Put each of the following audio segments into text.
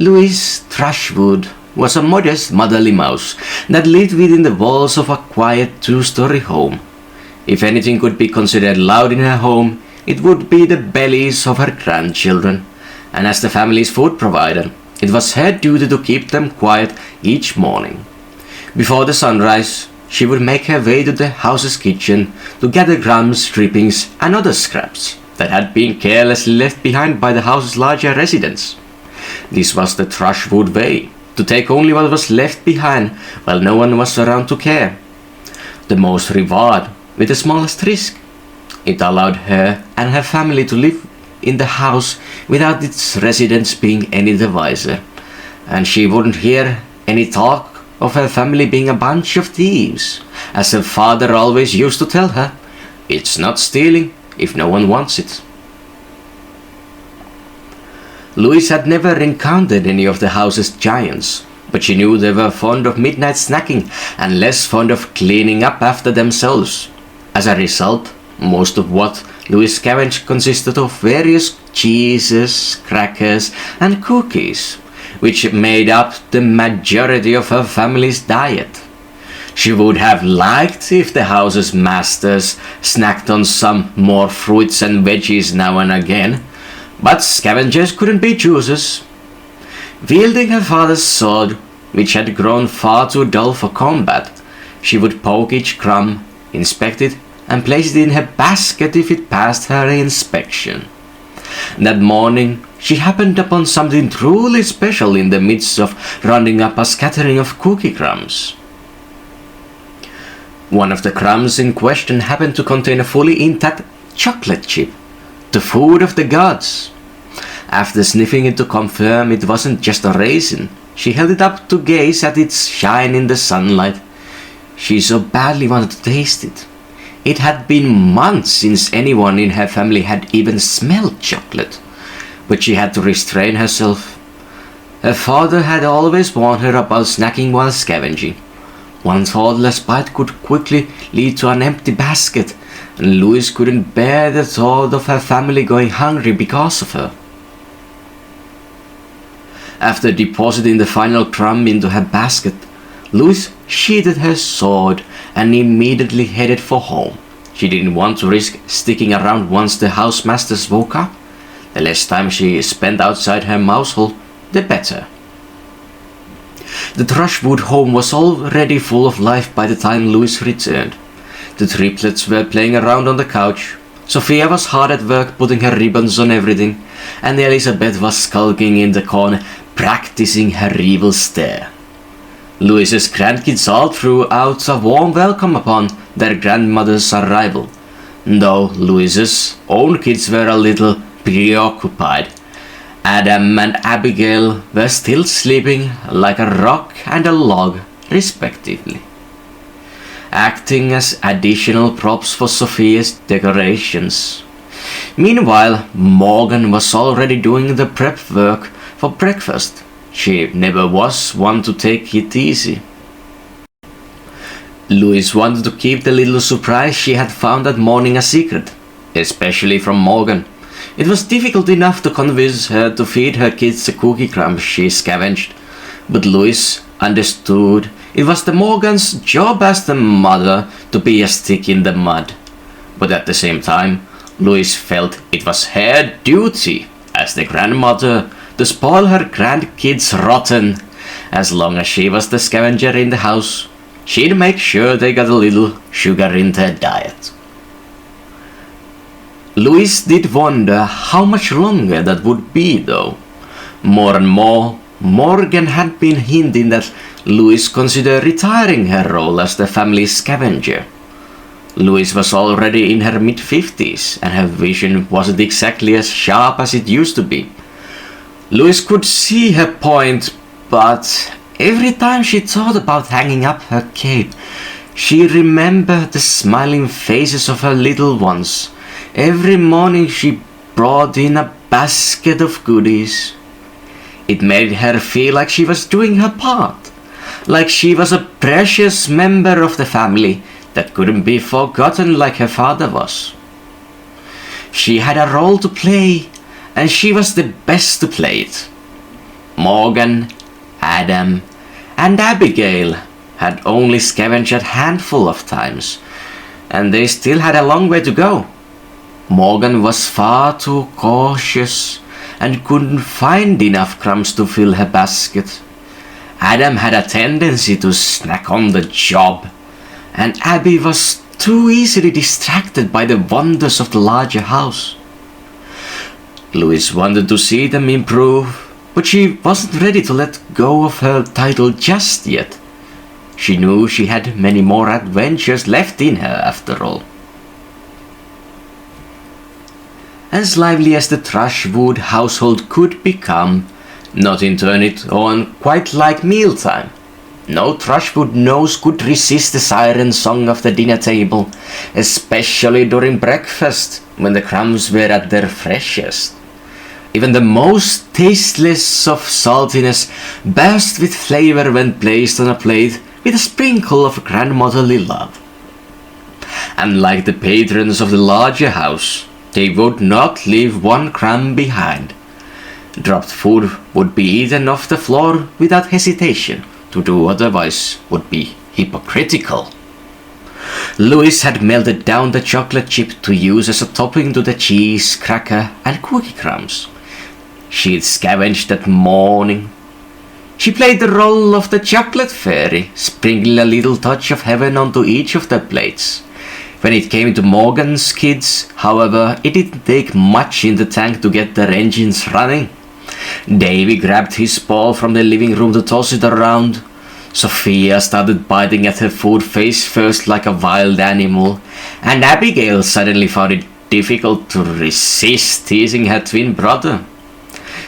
Louise Thrushwood was a modest motherly mouse that lived within the walls of a quiet two-story home. If anything could be considered loud in her home, it would be the bellies of her grandchildren, and as the family's food provider, it was her duty to keep them quiet each morning. Before the sunrise, she would make her way to the house's kitchen to gather crumbs, drippings, and other scraps that had been carelessly left behind by the house's larger residents. This was the Thrushwood way, to take only what was left behind while no one was around to care. The most reward with the smallest risk. It allowed her and her family to live in the house without its residents being any the wiser, and she wouldn't hear any talk of her family being a bunch of thieves, as her father always used to tell her. It's not stealing if no one wants it. Louise had never encountered any of the house's giants, but she knew they were fond of midnight snacking and less fond of cleaning up after themselves. As a result, most of what Louise scavenged consisted of various cheeses, crackers, and cookies, which made up the majority of her family's diet. She would have liked if the house's masters snacked on some more fruits and veggies now and again, but scavengers couldn't be choosers. Wielding her father's sword, which had grown far too dull for combat, she would poke each crumb, inspect it, and place it in her basket if it passed her inspection. That morning, she happened upon something truly special in the midst of rounding up a scattering of cookie crumbs. One of the crumbs in question happened to contain a fully intact chocolate chip, the food of the gods. After sniffing it to confirm it wasn't just a raisin, she held it up to gaze at its shine in the sunlight. She so badly wanted to taste it. It had been months since anyone in her family had even smelled chocolate, but she had to restrain herself. Her father had always warned her about snacking while scavenging. One thoughtless bite could quickly lead to an empty basket, and Louise couldn't bear the thought of her family going hungry because of her. After depositing the final crumb into her basket, Louise sheathed her sword and immediately headed for home. She didn't want to risk sticking around once the housemasters woke up. The less time she spent outside her mouse hole, the better. The Thrushwood home was already full of life by the time Louise returned. The triplets were playing around on the couch. Sophia was hard at work putting her ribbons on everything, and Elizabeth was skulking in the corner, practicing her evil stare. Louise's grandkids all threw out a warm welcome upon their grandmother's arrival, though Louise's own kids were a little preoccupied. Adam and Abigail were still sleeping like a rock and a log, respectively, acting as additional props for Sophia's decorations. Meanwhile, Morgan was already doing the prep work for breakfast. She never was one to take it easy. Louise wanted to keep the little surprise she had found that morning a secret, especially from Morgan. It was difficult enough to convince her to feed her kids the cookie crumbs she scavenged, but Louise understood it was the Morgan's job as the mother to be a stick in the mud. But at the same time, Louise felt it was her duty as the grandmother to spoil her grandkids rotten. As long as she was the scavenger in the house, she'd make sure they got a little sugar in their diet. Louise did wonder how much longer that would be, though. More and more, Morgan had been hinting that Louise considered retiring her role as the family's scavenger. Louise was already in her mid-50s, and her vision wasn't exactly as sharp as it used to be. Louise could see her point, but every time she thought about hanging up her cape, she remembered the smiling faces of her little ones. Every morning she brought in a basket of goodies. It made her feel like she was doing her part, like she was a precious member of the family that couldn't be forgotten like her father was. She had a role to play, and she was the best to play it. Morgan, Adam, and Abigail had only scavenged a handful of times, and they still had a long way to go. Morgan was far too cautious and couldn't find enough crumbs to fill her basket. Adam had a tendency to snack on the job, and Abby was too easily distracted by the wonders of the larger house. Louise wanted to see them improve, but she wasn't ready to let go of her title just yet. She knew she had many more adventures left in her after all. As lively as the Thrushwood household could become, nothing turned it on quite like mealtime. No Thrushwood nose could resist the siren song of the dinner table, especially during breakfast when the crumbs were at their freshest. Even the most tasteless of saltiness burst with flavor when placed on a plate with a sprinkle of grandmotherly love. Unlike the patrons of the larger house, they would not leave one crumb behind. Dropped food would be eaten off the floor without hesitation. To do otherwise would be hypocritical. Louise had melted down the chocolate chip to use as a topping to the cheese, cracker, and cookie crumbs. She'd scavenged that morning. She played the role of the chocolate fairy, sprinkling a little touch of heaven onto each of the plates. When it came to Morgan's kids, however, it didn't take much in the tank to get their engines running. Davy grabbed his ball from the living room to toss it around. Sophia started biting at her food face first like a wild animal, and Abigail suddenly found it difficult to resist teasing her twin brother.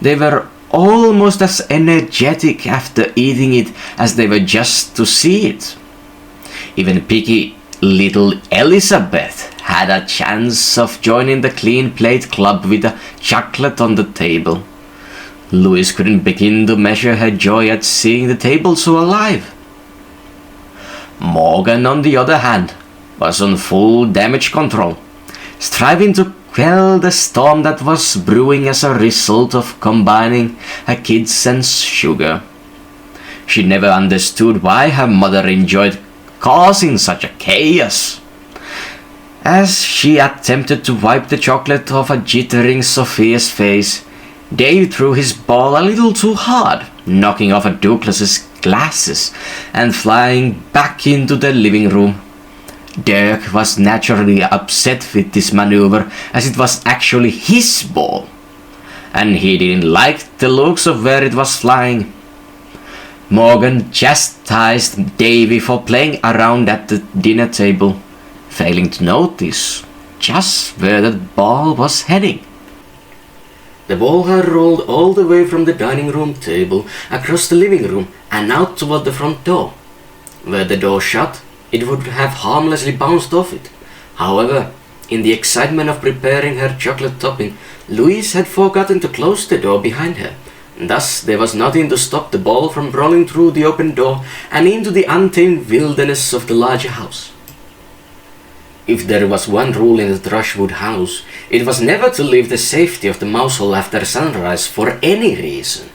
They were almost as energetic after eating it as they were just to see it. Even picky little Elizabeth had a chance of joining the clean plate club with a chocolate on the table. Louise couldn't begin to measure her joy at seeing the table so alive. Morgan, on the other hand, was on full damage control, striving to quell the storm that was brewing as a result of combining her kids and sugar. She never understood why her mother enjoyed causing such a chaos. As she attempted to wipe the chocolate off a jittering Sophia's face, Dave threw his ball a little too hard, knocking off Douglas's glasses and flying back into the living room. Dirk was naturally upset with this maneuver, as it was actually his ball, and he didn't like the looks of where it was flying. Morgan chastised Davy for playing around at the dinner table, failing to notice just where the ball was heading. The ball had rolled all the way from the dining room table across the living room and out toward the front door. Were the door shut, it would have harmlessly bounced off it. However, in the excitement of preparing her chocolate topping, Louise had forgotten to close the door behind her. Thus, there was nothing to stop the ball from rolling through the open door and into the untamed wilderness of the larger house. If there was one rule in the Thrushwood house, it was never to leave the safety of the mouse hole after sunrise for any reason.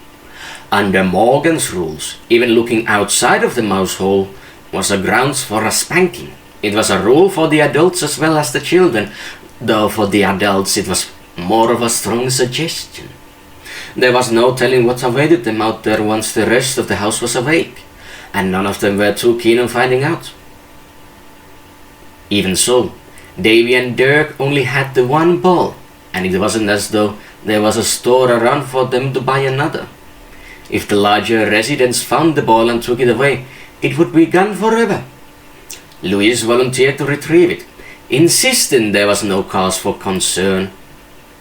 Under Morgan's rules, even looking outside of the mouse hole was a grounds for a spanking. It was a rule for the adults as well as the children, though for the adults it was more of a strong suggestion. There was no telling what awaited them out there once the rest of the house was awake, and none of them were too keen on finding out. Even so, Davy and Dirk only had the one ball, and it wasn't as though there was a store around for them to buy another. If the larger residents found the ball and took it away, it would be gone forever. Louise volunteered to retrieve it, insisting there was no cause for concern.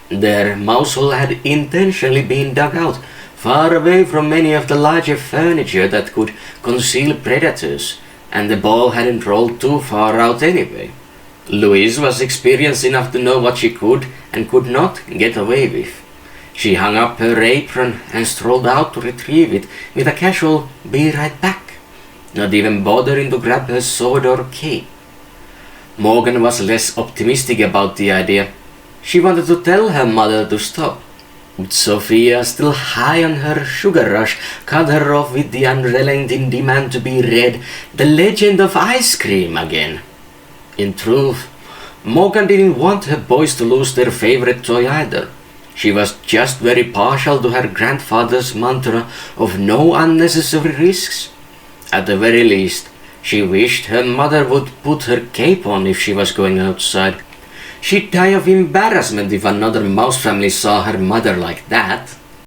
Their mouse hole had intentionally been dug out, far away from many of the larger furniture that could conceal predators, and the ball hadn't rolled too far out anyway. Louise was experienced enough to know what she could and could not get away with. She hung up her apron and strolled out to retrieve it with a casual "be right back," not even bothering to grab her sword or cape. Morgan was less optimistic about the idea. She wanted to tell her mother to stop. With Sophia still high on her sugar rush, cut her off with the unrelenting demand to be read The Legend of Ice Cream again. In truth, Morgan didn't want her boys to lose their favorite toy either. She was just very partial to her grandfather's mantra of no unnecessary risks. At the very least, she wished her mother would put her cape on if she was going outside. She'd die of embarrassment if another mouse family saw her mother like that.